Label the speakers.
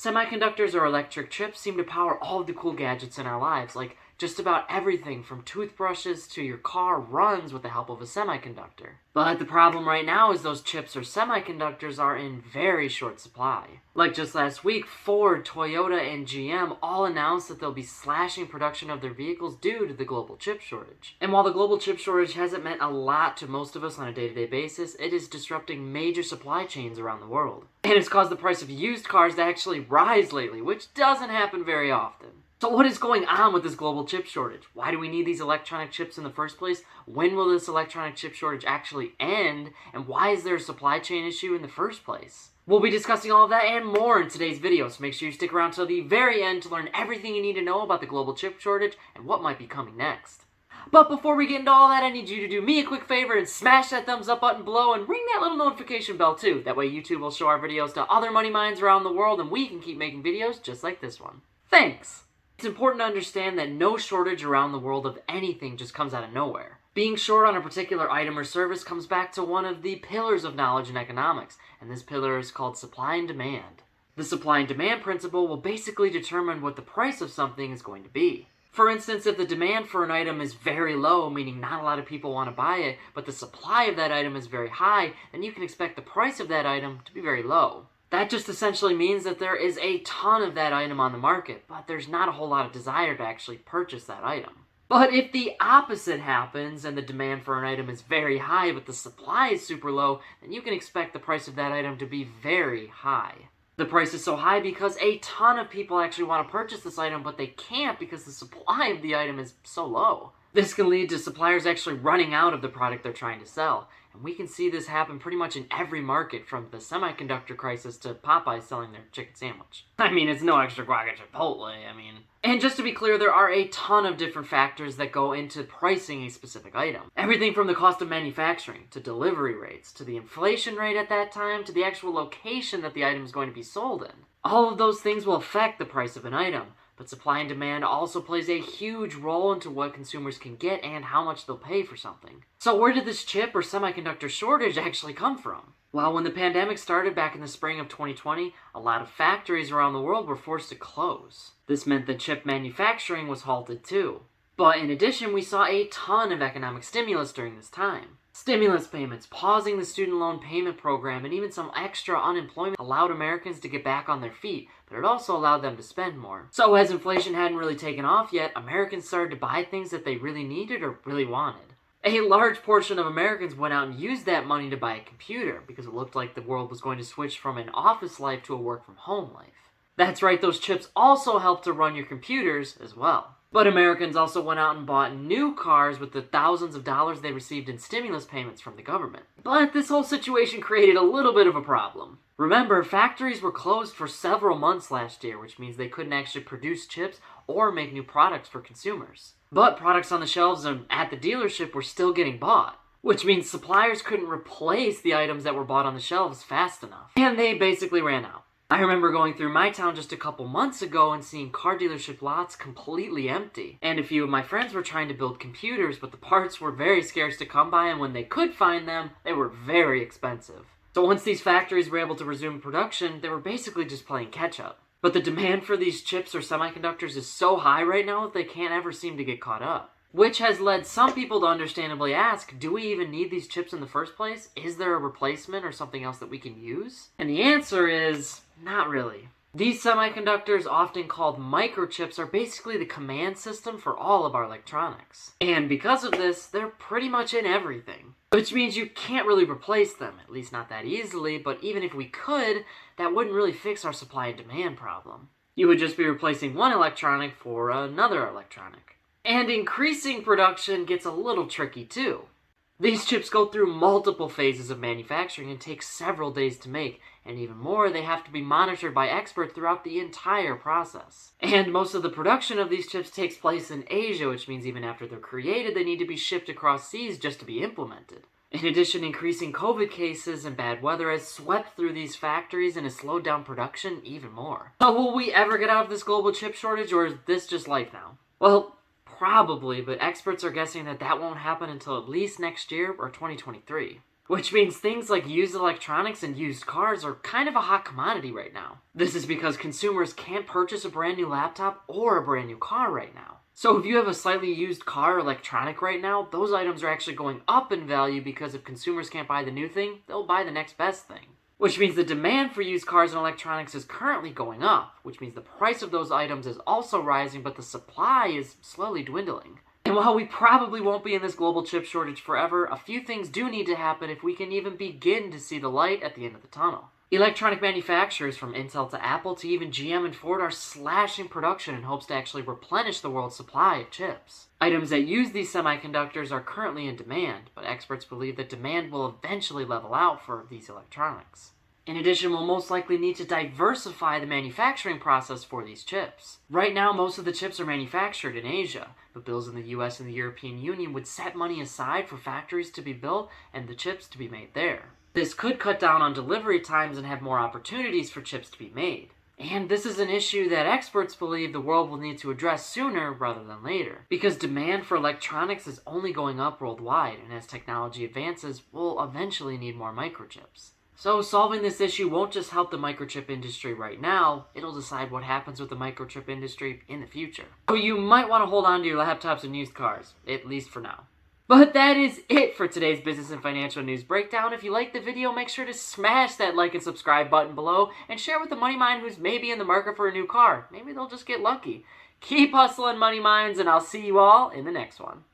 Speaker 1: Semiconductors or electric chips seem to power all of the cool gadgets in our lives, like just about everything from toothbrushes to your car runs with the help of a semiconductor. But the problem right now is those chips or semiconductors are in very short supply. Like just last week, Ford, Toyota, and GM all announced that they'll be slashing production of their vehicles due to the global chip shortage. And while the global chip shortage hasn't meant a lot to most of us on a day-to-day basis, it is disrupting major supply chains around the world. And it's caused the price of used cars to actually rise lately, which doesn't happen very often. So what is going on with this global chip shortage? Why do we need these electronic chips in the first place? When will this electronic chip shortage actually end? And why is there a supply chain issue in the first place? We'll be discussing all of that and more in today's video, so make sure you stick around till the very end to learn everything you need to know about the global chip shortage and what might be coming next. But before we get into all that, I need you to do me a quick favor and smash that thumbs up button below and ring that little notification bell too. That way YouTube will show our videos to other money minds around the world and we can keep making videos just like this one. Thanks! It's important to understand that no shortage around the world of anything just comes out of nowhere. Being short on a particular item or service comes back to one of the pillars of knowledge in economics, and this pillar is called supply and demand. The supply and demand principle will basically determine what the price of something is going to be. For instance, if the demand for an item is very low, meaning not a lot of people want to buy it, but the supply of that item is very high, then you can expect the price of that item to be very low. That just essentially means that there is a ton of that item on the market, but there's not a whole lot of desire to actually purchase that item. But if the opposite happens and the demand for an item is very high but the supply is super low, then you can expect the price of that item to be very high. The price is so high because a ton of people actually want to purchase this item, but they can't because the supply of the item is so low. This can lead to suppliers actually running out of the product they're trying to sell. And we can see this happen pretty much in every market, from the semiconductor crisis to Popeye selling their chicken sandwich. I mean, it's no extra guac at Chipotle, And just to be clear, there are a ton of different factors that go into pricing a specific item. Everything from the cost of manufacturing, to delivery rates, to the inflation rate at that time, to the actual location that the item is going to be sold in. All of those things will affect the price of an item. But supply and demand also plays a huge role into what consumers can get and how much they'll pay for something. So where did this chip or semiconductor shortage actually come from? Well, when the pandemic started back in the spring of 2020, a lot of factories around the world were forced to close. This meant that chip manufacturing was halted too. But in addition, we saw a ton of economic stimulus during this time. Stimulus payments, pausing the student loan payment program, and even some extra unemployment allowed Americans to get back on their feet, but it also allowed them to spend more. So as inflation hadn't really taken off yet, Americans started to buy things that they really needed or really wanted. A large portion of Americans went out and used that money to buy a computer because it looked like the world was going to switch from an office life to a work-from-home life. That's right, those chips also help to run your computers as well. But Americans also went out and bought new cars with the thousands of dollars they received in stimulus payments from the government. But this whole situation created a little bit of a problem. Remember, factories were closed for several months last year, which means they couldn't actually produce chips or make new products for consumers. But products on the shelves and at the dealership were still getting bought, which means suppliers couldn't replace the items that were bought on the shelves fast enough. And they basically ran out. I remember going through my town just a couple months ago and seeing car dealership lots completely empty. And a few of my friends were trying to build computers, but the parts were very scarce to come by, and when they could find them, they were very expensive. So once these factories were able to resume production, they were basically just playing catch-up. But the demand for these chips or semiconductors is so high right now that they can't ever seem to get caught up. Which has led some people to understandably ask, do we even need these chips in the first place? Is there a replacement or something else that we can use? And the answer is, not really. These semiconductors, often called microchips, are basically the command system for all of our electronics. And because of this, they're pretty much in everything. Which means you can't really replace them, at least not that easily, but even if we could, that wouldn't really fix our supply and demand problem. You would just be replacing one electronic for another electronic. And increasing production gets a little tricky too. These chips go through multiple phases of manufacturing and take several days to make, and even more, they have to be monitored by experts throughout the entire process. And most of the production of these chips takes place in Asia, which means even after they're created, they need to be shipped across seas just to be implemented. In addition, increasing COVID cases and bad weather has swept through these factories and has slowed down production even more. So will we ever get out of this global chip shortage, or is this just life now? Well, probably, but experts are guessing that won't happen until at least next year or 2023. which means things like used electronics and used cars are kind of a hot commodity right now. This is because consumers can't purchase a brand new laptop or a brand new car right now. So if you have a slightly used car or electronic right now, those items are actually going up in value because if consumers can't buy the new thing, they'll buy the next best thing. Which means the demand for used cars and electronics is currently going up, which means the price of those items is also rising, but the supply is slowly dwindling. And while we probably won't be in this global chip shortage forever, a few things do need to happen if we can even begin to see the light at the end of the tunnel. Electronic manufacturers from Intel to Apple to even GM and Ford are slashing production in hopes to actually replenish the world's supply of chips. Items that use these semiconductors are currently in demand, but experts believe that demand will eventually level out for these electronics. In addition, we'll most likely need to diversify the manufacturing process for these chips. Right now, most of the chips are manufactured in Asia, but bills in the US and the European Union would set money aside for factories to be built and the chips to be made there. This could cut down on delivery times and have more opportunities for chips to be made. And this is an issue that experts believe the world will need to address sooner rather than later, because demand for electronics is only going up worldwide, and as technology advances, we'll eventually need more microchips. So solving this issue won't just help the microchip industry right now, it'll decide what happens with the microchip industry in the future. So you might want to hold on to your laptops and used cars, at least for now. But that is it for today's business and financial news breakdown. If you liked the video, make sure to smash that like and subscribe button below and share with a money mind who's maybe in the market for a new car. Maybe they'll just get lucky. Keep hustling, money minds, and I'll see you all in the next one.